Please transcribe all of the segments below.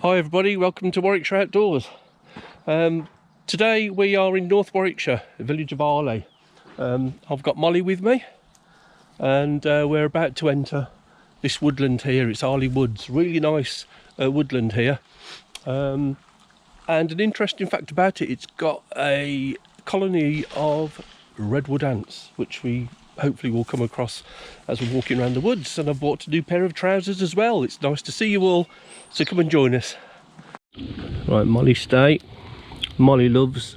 Hi everybody, welcome to Warwickshire Outdoors. Today we are in North Warwickshire, the village of Arley. I've got Molly with me and we're about to enter this woodland here. It's Arley Woods, really nice woodland here. And an interesting fact about it, it's got a colony of redwood ants, which we hopefully will come across as we're walking around the woods. And I've bought a new pair of trousers as well. It's nice to see you all, so come and join us. Right, Molly, stay. Molly loves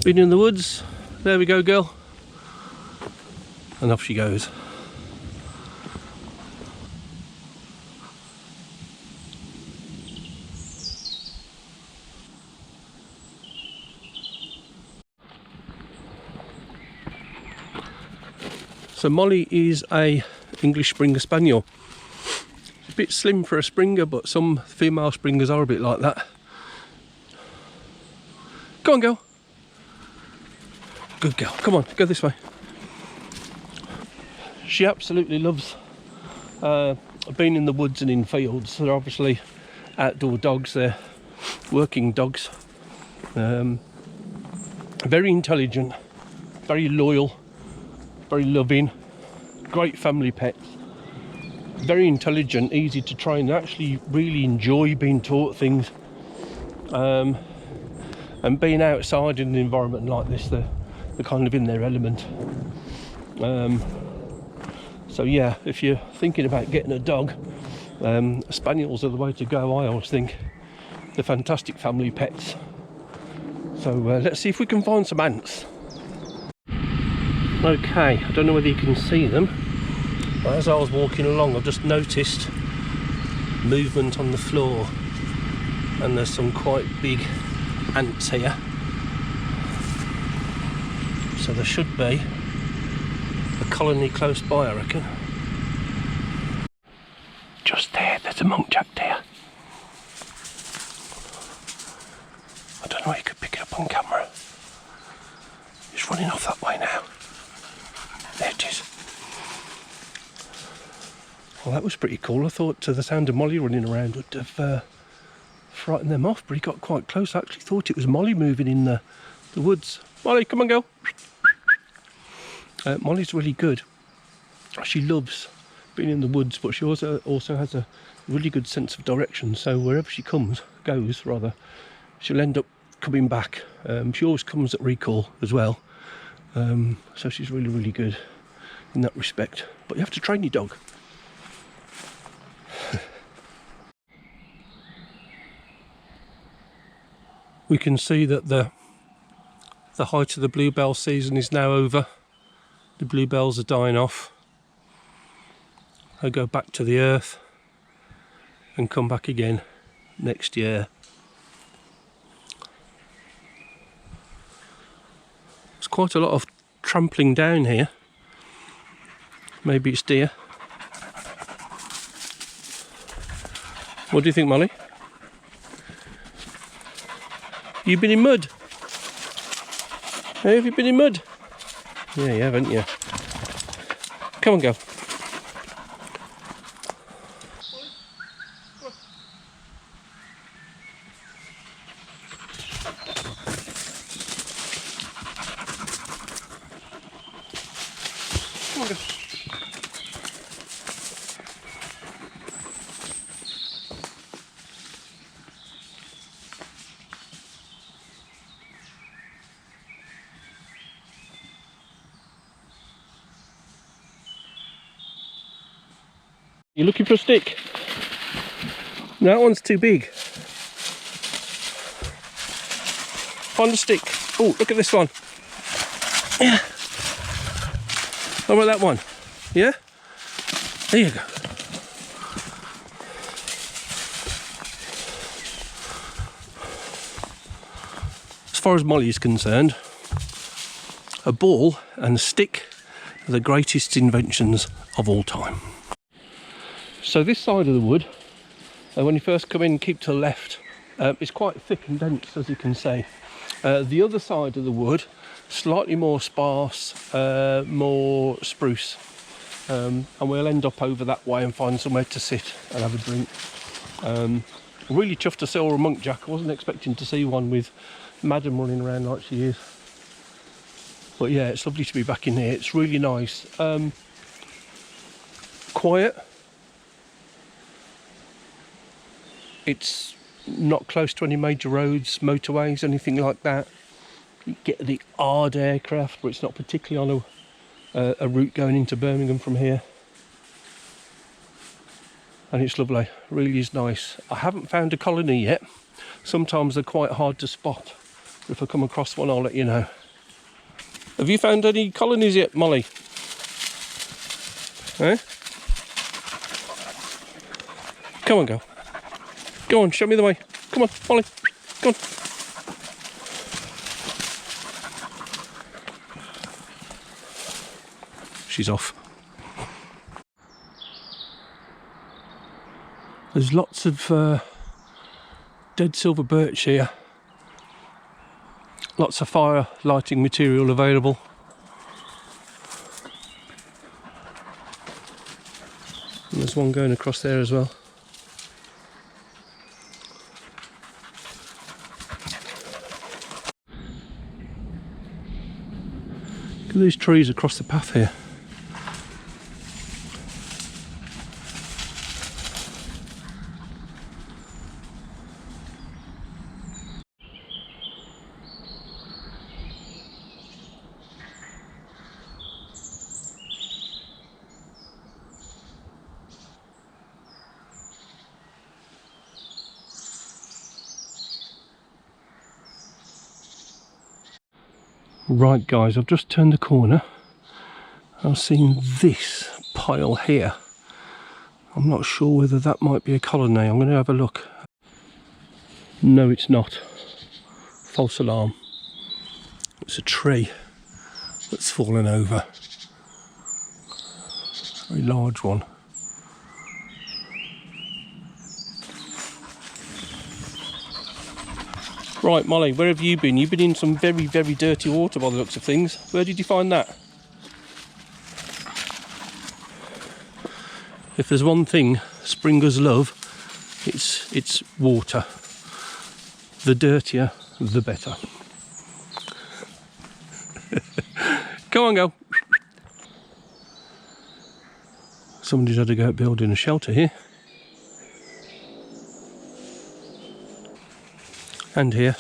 being in the woods. There we go, girl. And off she goes. So Molly is a English Springer Spaniel. A bit slim for a Springer, but some female Springers are a bit like that. Go on, girl. Good girl. Come on, go this way. She absolutely loves being in the woods and in fields. They're obviously outdoor dogs. They're working dogs. Very intelligent, very loyal, very loving, great family pets, very intelligent, easy to train. They actually really enjoy being taught things, and being outside in an environment like this, they're kind of in their element. So yeah, if you're thinking about getting a dog, spaniels are the way to go, I always think. They're fantastic family pets. So let's see if we can find some ants. Okay, I don't know whether you can see them, but as I was walking along I've just noticed movement on the floor, and there's some quite big ants here. So there should be a colony close by, I reckon. Just there, there's a monkjack deer. I don't know if you could pick it up on camera. It's running off that way now. There it is. Well, that was pretty cool. I thought the sound of Molly running around would have frightened them off, but he got quite close. I actually thought it was Molly moving in the woods. Molly, come on, girl. Molly's really good. She loves being in the woods, but she also has a really good sense of direction. So wherever she goes, she'll end up coming back. She always comes at recall as well. So she's really, really good in that respect. But you have to train your dog. We can see that the height of the bluebell season is now over. The bluebells are dying off. They go back to the earth and come back again next year. There's quite a lot of trampling down here. Maybe it's deer. What do you think, Molly? You've been in mud? Hey, have you been in mud? Yeah, you have, haven't you? Come on, girl. Come on, girl. You're looking for a stick? No, that one's too big. Find a stick. Oh, look at this one. Yeah. How about that one? Yeah? There you go. As far as Molly is concerned, a ball and a stick are the greatest inventions of all time. So this side of the wood, when you first come in, keep to the left. It's quite thick and dense, as you can see. The other side of the wood, slightly more sparse, more spruce. And we'll end up over that way and find somewhere to sit and have a drink. Really chuffed to see a munkjack. I wasn't expecting to see one with Madam running around like she is. But yeah, it's lovely to be back in here. It's really nice. Quiet. It's not close to any major roads, motorways, anything like that. You get the odd aircraft, but it's not particularly on a route going into Birmingham from here. And it's lovely, really is nice. I haven't found a colony yet. Sometimes they're quite hard to spot. If I come across one, I'll let you know. Have you found any colonies yet, Molly? Eh? Come on, girl. Go on, show me the way. Come on, Molly. Come on. She's off. There's lots of dead silver birch here. Lots of fire lighting material available. And there's one going across there as well. Look at these trees across the path here. Right guys, I've just turned the corner. I've seen this pile here. I'm not sure whether that might be a colony. I'm going to have a look. No, it's not. False alarm. It's a tree that's fallen over. A very large one. Right, Molly, where have you been? You've been in some very, very dirty water by the looks of things. Where did you find that? If there's one thing springers love, it's water. The dirtier, the better. Come on, girl. Somebody's had to go out building a shelter here. And here.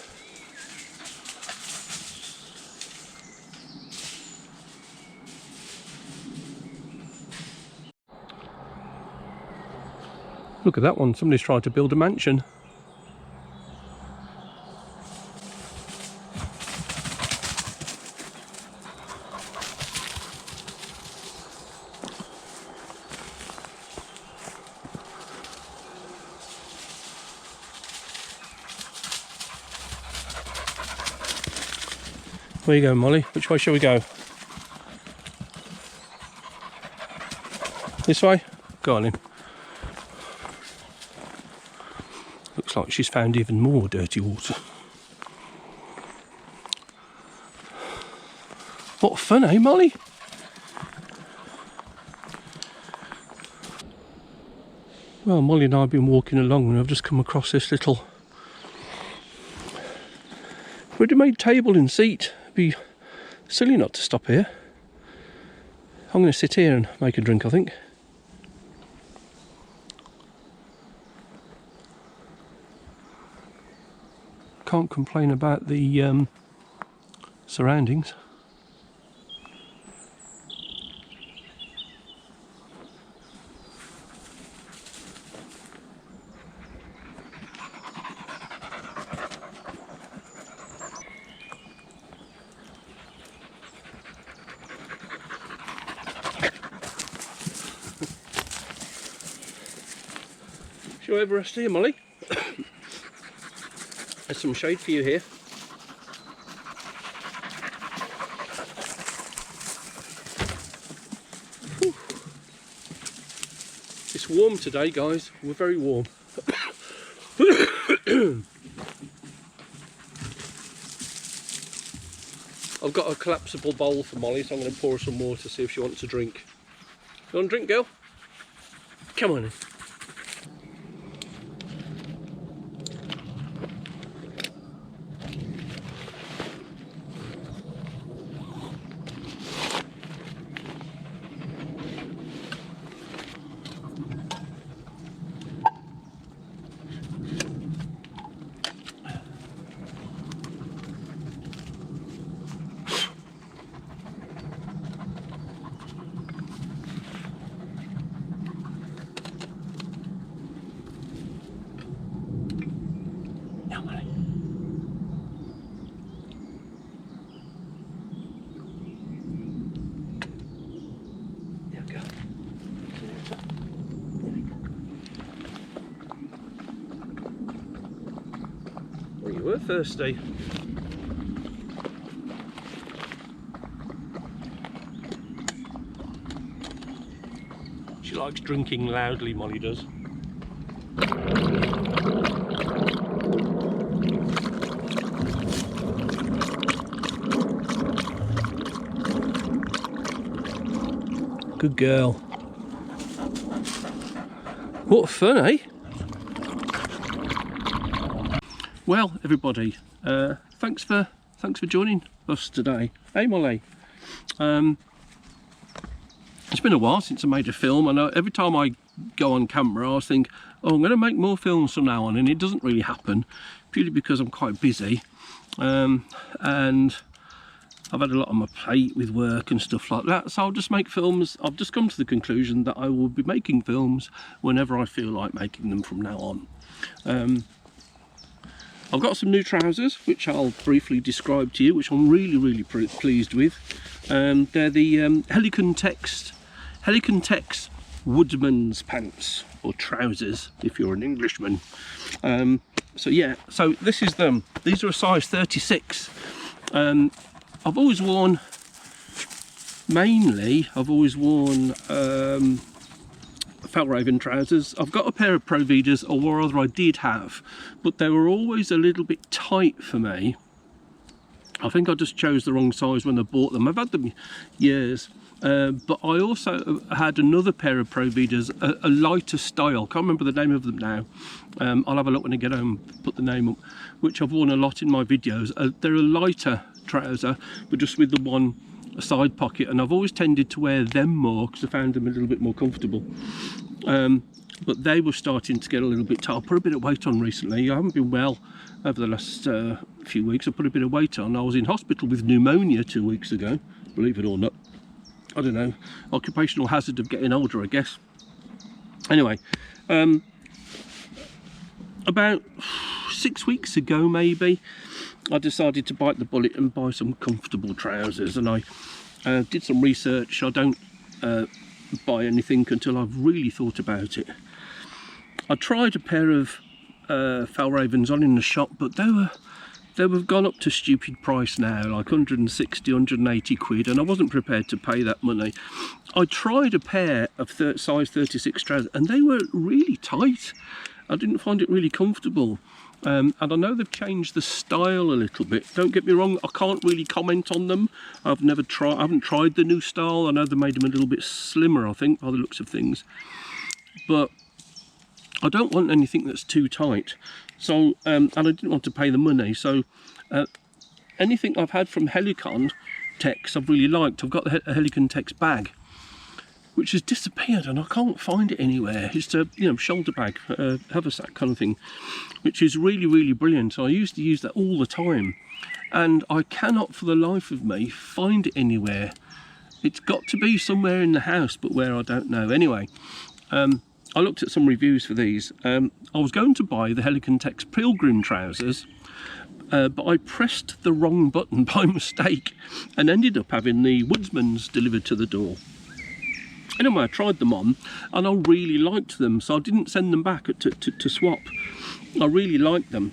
Look at that one, somebody's tried to build a mansion. Where you going, Molly? Which way shall we go? This way? Go on in. Looks like she's found even more dirty water. What fun, eh, Molly? Well, Molly and I have been walking along and I've just come across this little ready-made table and seat. It'd be silly not to stop here. I'm going to sit here and make a drink, I think. Can't complain about the surroundings. Shall we have a rest here, Molly? There's some shade for you here. Whew. It's warm today, guys. We're very warm. I've got a collapsible bowl for Molly, so I'm going to pour her some water to see if she wants a drink. You want a drink, girl? Come on in. You were thirsty. She likes drinking loudly, Molly does. Good girl. What fun, eh? Well, everybody, thanks for joining us today. Hey, Molly. It's been a while since I made a film. I know every time I go on camera, I think, oh, I'm going to make more films from now on, and it doesn't really happen, purely because I'm quite busy, and I've had a lot on my plate with work and stuff like that, so I'll just make films. I've just come to the conclusion that I will be making films whenever I feel like making them from now on. I've got some new trousers, which I'll briefly describe to you, which I'm really pleased with. They're the Helikon Tex Woodsman Pants, or trousers if you're an Englishman. So yeah, so this is them. These are a size 36. I've always worn Fjällräven trousers. I've got a pair of Pro Vidas, or rather I did have, but they were always a little bit tight for me. I think I just chose the wrong size when I bought them. I've had them years, but I also had another pair of Pro Vidas, a lighter style. Can't remember the name of them now. I'll have a look when I get home, put the name up, which I've worn a lot in my videos. They're a lighter trouser, but just with the one side pocket, and I've always tended to wear them more because I found them a little bit more comfortable. But they were starting to get a little bit tight. I put a bit of weight on recently. I haven't been well over the last few weeks. I put a bit of weight on. I was in hospital with pneumonia 2 weeks ago, believe it or not. I don't know, occupational hazard of getting older, I guess. Anyway, about 6 weeks ago maybe, I decided to bite the bullet and buy some comfortable trousers, and I did some research. I don't buy anything until I've really thought about it. I tried a pair of Fjällrävens on in the shop, but they were gone up to stupid price now, like 160, 180 quid, and I wasn't prepared to pay that money. I tried a pair of size 36 trousers, and they were really tight. I didn't find it really comfortable. And I know they've changed the style a little bit. Don't get me wrong, I can't really comment on them. I haven't tried the new style. I know they made them a little bit slimmer, I think, by the looks of things. But I don't want anything that's too tight. So, and I didn't want to pay the money. So, anything I've had from Helikon Tex I've really liked. I've got a Helikon Tex bag, which has disappeared, and I can't find it anywhere. It's a shoulder bag, haversack kind of thing, which is really brilliant. I used to use that all the time, and I cannot for the life of me find it anywhere. It's got to be somewhere in the house, but where I don't know. Anyway, I looked at some reviews for these. I was going to buy the Helikon Tex Pilgrim trousers, but I pressed the wrong button by mistake and ended up having the Woodsman's delivered to the door. Anyway, I tried them on and I really liked them, so I didn't send them back to swap. I really liked them.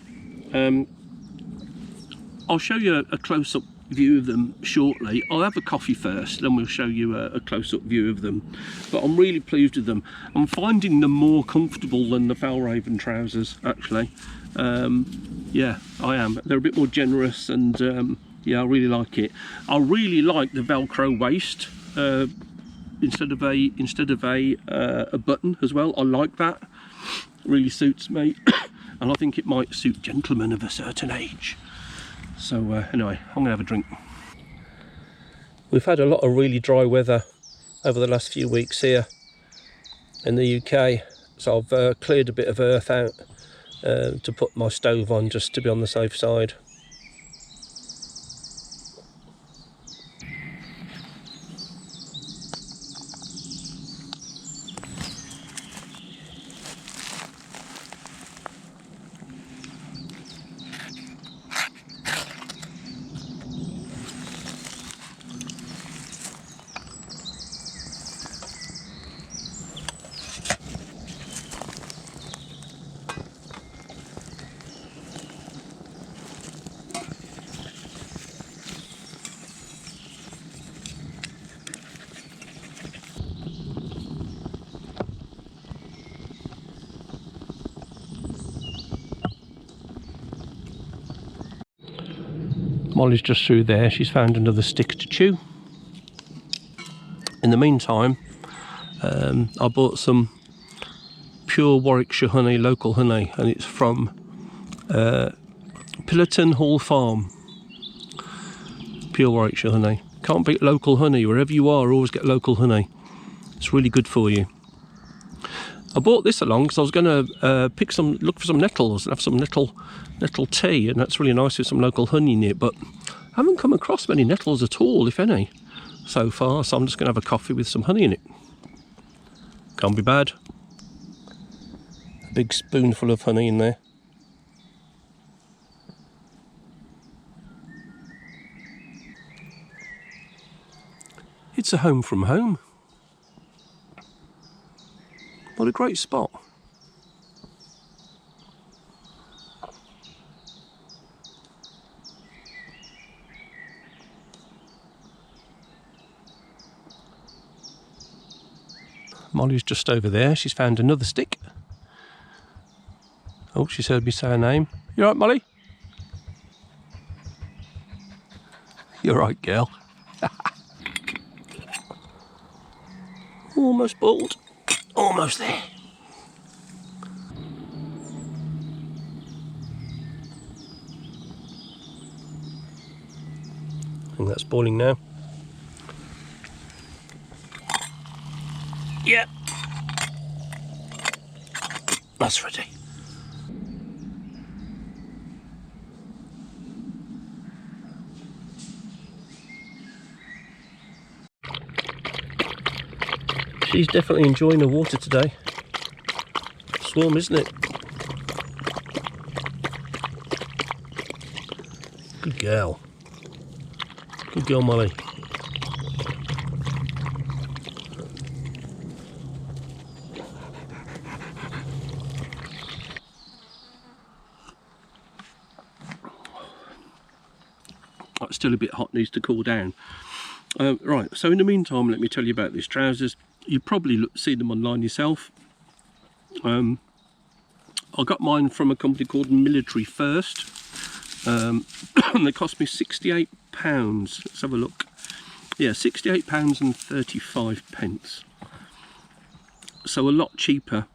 I'll show you a close-up view of them shortly. I'll have a coffee first, then we'll show you a close-up view of them. But I'm really pleased with them. I'm finding them more comfortable than the Fjällräven trousers, actually. Yeah, I am. They're a bit more generous, and yeah, I really like it. I really like the Velcro waist. Instead of a button as well. I like that. It really suits me, and I think it might suit gentlemen of a certain age. So anyway, I'm gonna have a drink. We've had a lot of really dry weather over the last few weeks here in the UK, so I've cleared a bit of earth out to put my stove on, just to be on the safe side. Molly's just through there. She's found another stick to chew. In the meantime, I bought some pure Warwickshire honey, local honey, and it's from Pillerton Hall Farm. Pure Warwickshire honey. Can't beat local honey. Wherever you are, always get local honey. It's really good for you. I bought this along because I was going to look for some nettles and have some nettle tea, and that's really nice with some local honey in it, but I haven't come across many nettles at all, if any, so far, so I'm just going to have a coffee with some honey in it. Can't be bad. A big spoonful of honey in there. It's a home from home. What a great spot. Molly's just over there. She's found another stick. Oh, she's heard me say her name. You all right, Molly? You're right, girl. Almost bald. Almost there. I think that's boiling now. Yep. That's ready. She's definitely enjoying the water today. It's warm, isn't it? Good girl. Good girl, Molly. It's still a bit hot, needs to cool down. Right, so in the meantime, let me tell you about these trousers. You probably see them online yourself. I got mine from a company called Military First. And they cost me £68. Let's have a look. Yeah, £68 and 35p. So a lot cheaper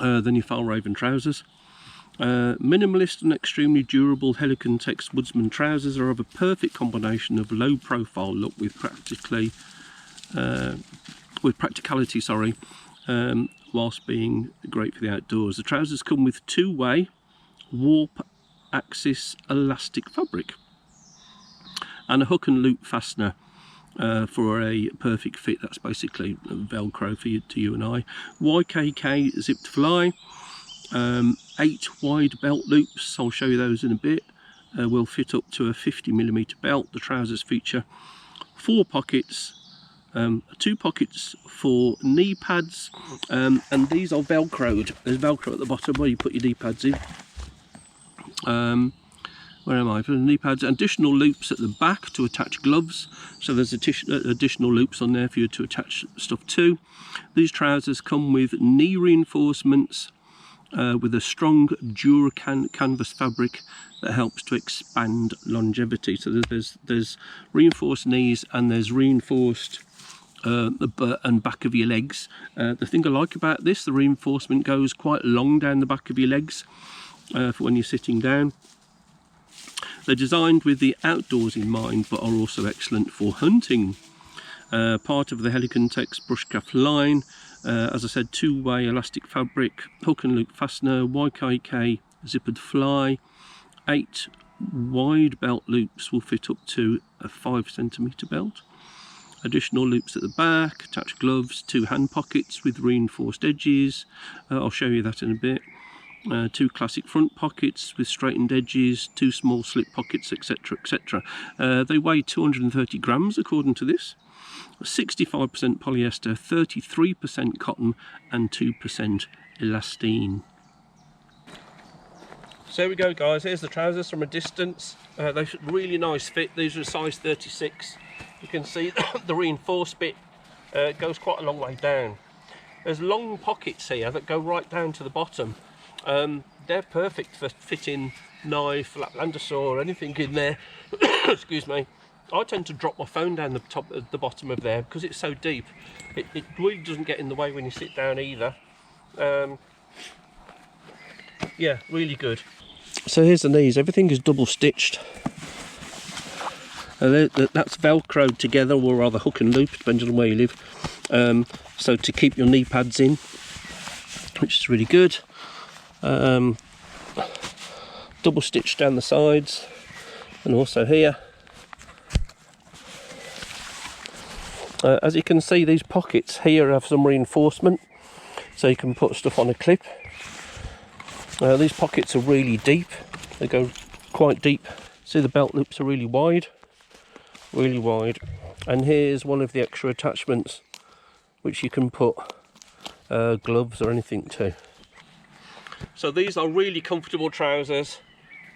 than your Fjällräven trousers. Minimalist and extremely durable Helikon Tex Woodsman trousers are of a perfect combination of low profile look with practicality, whilst being great for the outdoors. The trousers come with two-way warp axis elastic fabric and a hook and loop fastener for a perfect fit. That's basically Velcro for you, to you and I. YKK zipped fly. 8 wide belt loops, I'll show you those in a bit, will fit up to a 50mm belt. The trousers feature 4 pockets, 2 pockets for knee pads, and these are velcroed. There's velcro at the bottom where you put your knee pads in. Where am I? For the knee pads, additional loops at the back to attach gloves, so there's additional loops on there for you to attach stuff to. These trousers come with knee reinforcements with a strong Duracan canvas fabric that helps to expand longevity. So there's reinforced knees and there's reinforced the butt and back of your legs. The thing I like about this, the reinforcement goes quite long down the back of your legs for when you're sitting down. They're designed with the outdoors in mind, but are also excellent for hunting. Part of the Helikon Tex brushcraft line. As I said, two-way elastic fabric, hook and loop fastener, YKK zippered fly, 8 wide belt loops will fit up to a 5cm belt. Additional loops at the back, attached gloves, 2 hand pockets with reinforced edges. I'll show you that in a bit. 2 classic front pockets with straightened edges, 2 small slip pockets, etc, etc. They weigh 230 grams according to this. 65% polyester, 33% cotton and 2% elastane. So there we go, guys. Here's the trousers from a distance. They're really nice fit. These are a size 36. You can see the reinforced bit goes quite a long way down. There's long pockets here that go right down to the bottom. They're perfect for fitting knife, Laplandosaur, or anything in there. Excuse me. I tend to drop my phone down the bottom of there because it's so deep. It really doesn't get in the way when you sit down either. Yeah, really good. So here's the knees. Everything is double stitched. That's velcroed together, or rather hook and loop, depending on where you live. So to keep your knee pads in, which is really good. Double stitched down the sides, and also here. As you can see, these pockets here have some reinforcement, so you can put stuff on a clip. These pockets are really deep. They go quite deep. See, the belt loops are really wide. And here's one of the extra attachments which you can put gloves or anything to. So these are really comfortable trousers,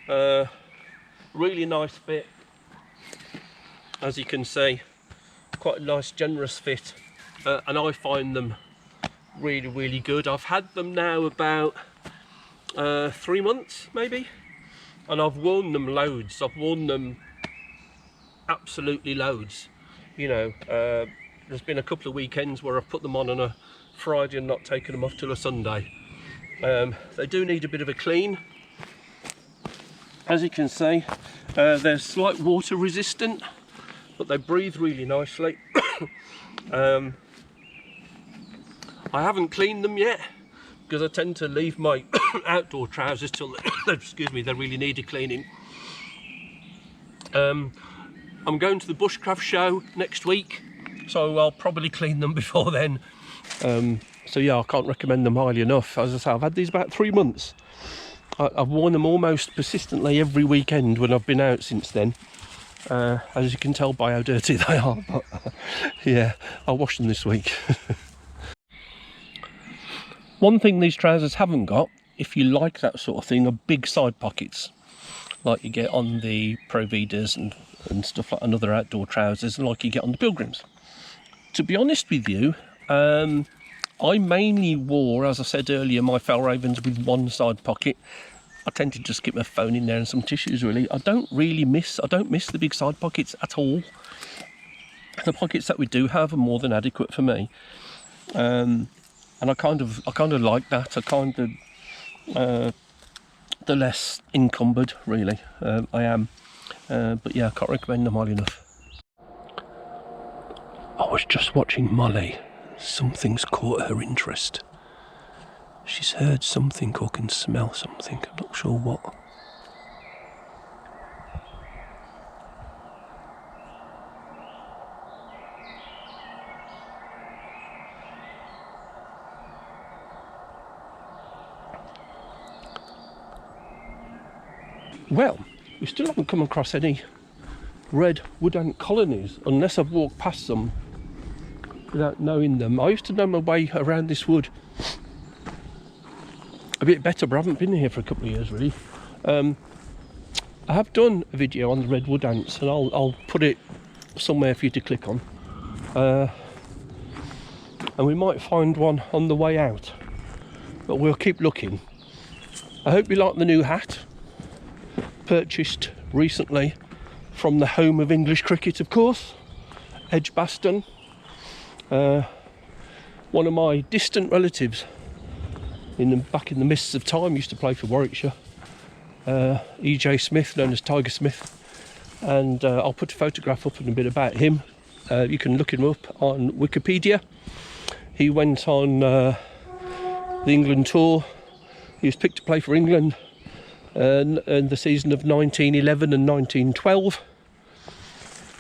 really nice fit, as you can see, quite a nice generous fit, and I find them really good. I've had them now about 3 months maybe, and I've worn them loads. I've worn them absolutely loads. You know, there's been a couple of weekends where I've put them on a Friday and not taken them off till a Sunday. They do need a bit of a clean. As you can see, they're slight water resistant, but they breathe really nicely. I haven't cleaned them yet because I tend to leave my outdoor trousers till excuse me, they really need a cleaning. I'm going to the bushcraft show next week, so I'll probably clean them before then. So yeah, I can't recommend them highly enough. As I say, I've had these about 3 months. I've worn them almost persistently every weekend when I've been out since then. As you can tell by how dirty they are, but yeah, I'll wash them this week. One thing these trousers haven't got, if you like that sort of thing, are big side pockets, like you get on the Pro Vidas and stuff like, and other outdoor trousers, and like you get on the Pilgrims. To be honest with you, I mainly wore, as I said earlier, my Fjällrävens with one side pocket. I tend to just keep my phone in there and some tissues, really. I don't miss the big side pockets at all. The pockets that we do have are more than adequate for me. And I kind of like that. The less encumbered, really. I am. But yeah, I can't recommend them highly enough. I was just watching Molly. Something's caught her interest. She's heard something or can smell something. I'm not sure what. Well, we still haven't come across any red woodland colonies, unless I've walked past them without knowing them. I used to know my way around this wood a bit better, but I haven't been here for a couple of years, really. I have done a video on the red wood ants, and I'll put it somewhere for you to click on. And we might find one on the way out, but we'll keep looking. I hope you like the new hat, purchased recently from the home of English cricket, of course, Edgbaston. One of my distant relatives back in the mists of time used to play for Warwickshire, E.J. Smith, known as Tiger Smith, and I'll put a photograph up and a bit about him. You can look him up on Wikipedia. He went on the England tour. He was picked to play for England in the season of 1911 and 1912,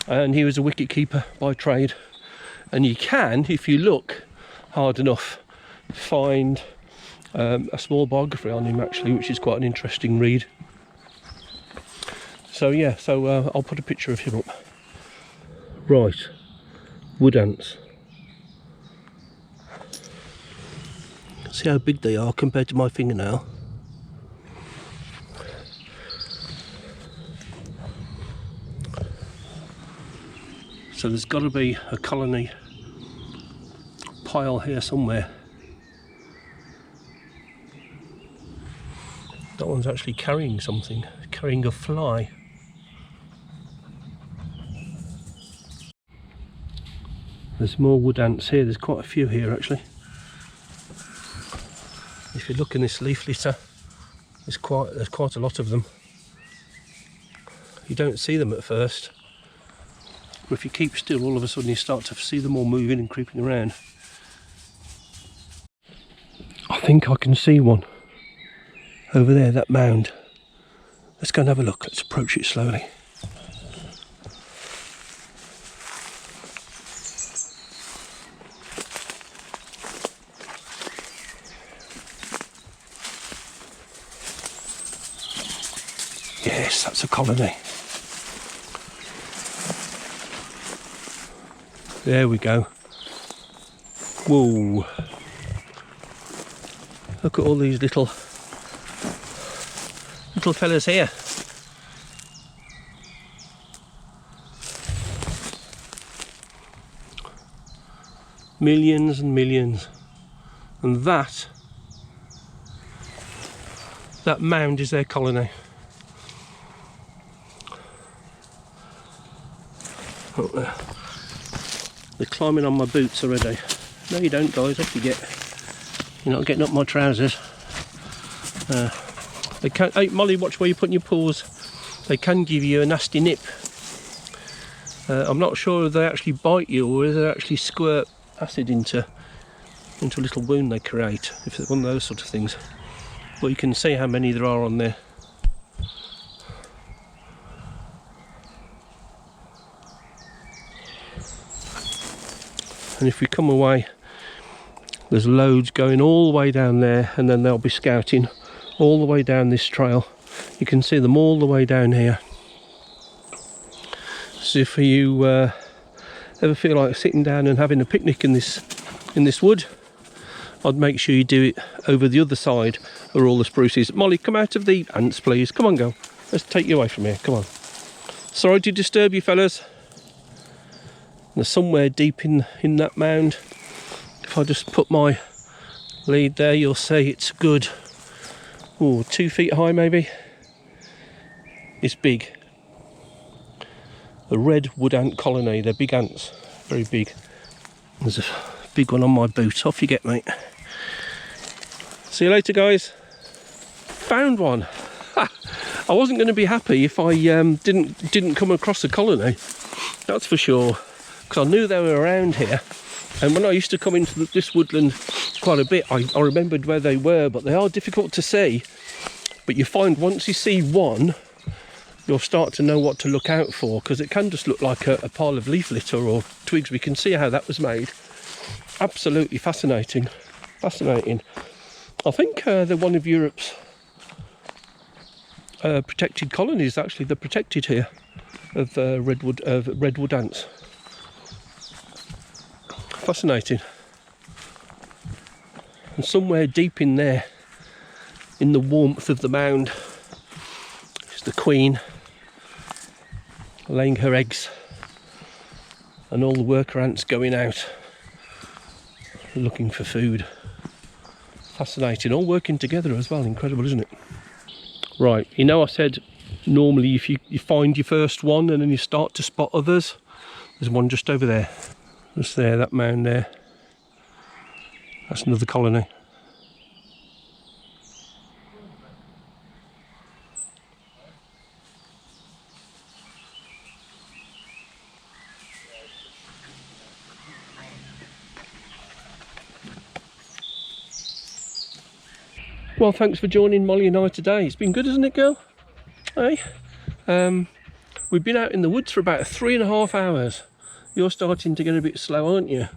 and he was a wicket keeper by trade. And you can, if you look hard enough, find a small biography on him, actually, which is quite an interesting read. So yeah, I'll put a picture of him up. Right, wood ants. See how big they are compared to my fingernail. So there's got to be a colony pile here somewhere. That one's actually carrying something, carrying a fly. There's more wood ants here. There's quite a few here actually. If you look in this leaf litter, there's quite a lot of them. You don't see them at first, but if you keep still, all of a sudden you start to see them all moving and creeping around. I think I can see one over there, that mound. Let's go and have a look. Let's approach it slowly. Yes, that's a colony. There we go. Whoa. Look at all these little fellas here. Millions and millions. And that mound is their colony. Oh, they're climbing on my boots already. No you don't guys, off you get. You're not getting up my trousers. They can, hey Molly, watch where you're putting your paws. They can give you a nasty nip. I'm not sure if they actually bite you or if they actually squirt acid into a little wound they create, if it's one of those sort of things. But you can see how many there are on there. And if we come away, there's loads going all the way down there, and then they'll be scouting all the way down this trail. You can see them all the way down here. So if you ever feel like sitting down and having a picnic in this wood, I'd make sure you do it over the other side where all the spruces. Molly, come out of the ants please. Come on girl, let's take you away from here, come on. Sorry to disturb you fellas. There's somewhere deep in that mound. If I just put my lead there, you'll see it's good. Oh, 2 feet high maybe. It's big. The red wood ant colony. They're big ants, very big. There's a big one on my boot. Off you get, mate. See you later, guys. Found one. I wasn't going to be happy if I didn't come across a colony. That's for sure. Because I knew they were around here, and when I used to come into this woodland quite a bit, I remembered where they were, but they are difficult to see. But you find once you see one, you'll start to know what to look out for, because it can just look like a pile of leaf litter or twigs. We can see how that was made. Absolutely fascinating. Fascinating. I think they're one of Europe's protected colonies. Actually, they're protected here of redwood ants. Fascinating. And somewhere deep in there, in the warmth of the mound, is the queen laying her eggs, and all the worker ants going out looking for food. Fascinating, all working together as well. Incredible, isn't it? Right, you know I said normally if you find your first one and then you start to spot others. There's one just over there. Just there, that mound there. That's another colony. Well, thanks for joining Molly and I today. It's been good, isn't it, girl? Hey? We've been out in the woods for about 3.5 hours. You're starting to get a bit slow, aren't you?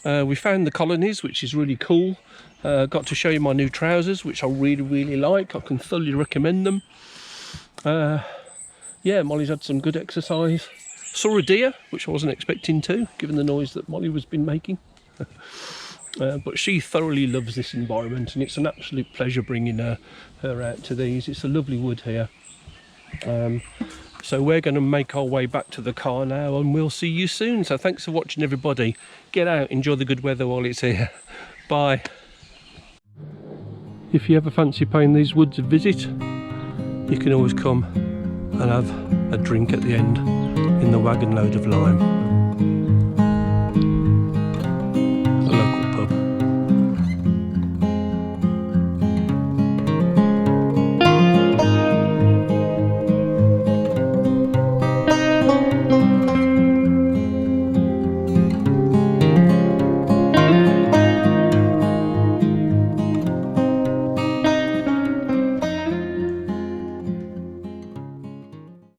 We found the colonies, which is really cool. Got to show you my new trousers, which I really like. I can thoroughly recommend them. Yeah, Molly's had some good exercise. Saw a deer, which I wasn't expecting to, given the noise that Molly was been making. But she thoroughly loves this environment, and it's an absolute pleasure bringing her out to these. It's a lovely wood here. So we're going to make our way back to the car now, and we'll see you soon. So thanks for watching, everybody. Get out, enjoy the good weather while it's here. Bye. if you ever fancy paying these woods a visit, you can always come and have a drink at the end in the wagon load of lime.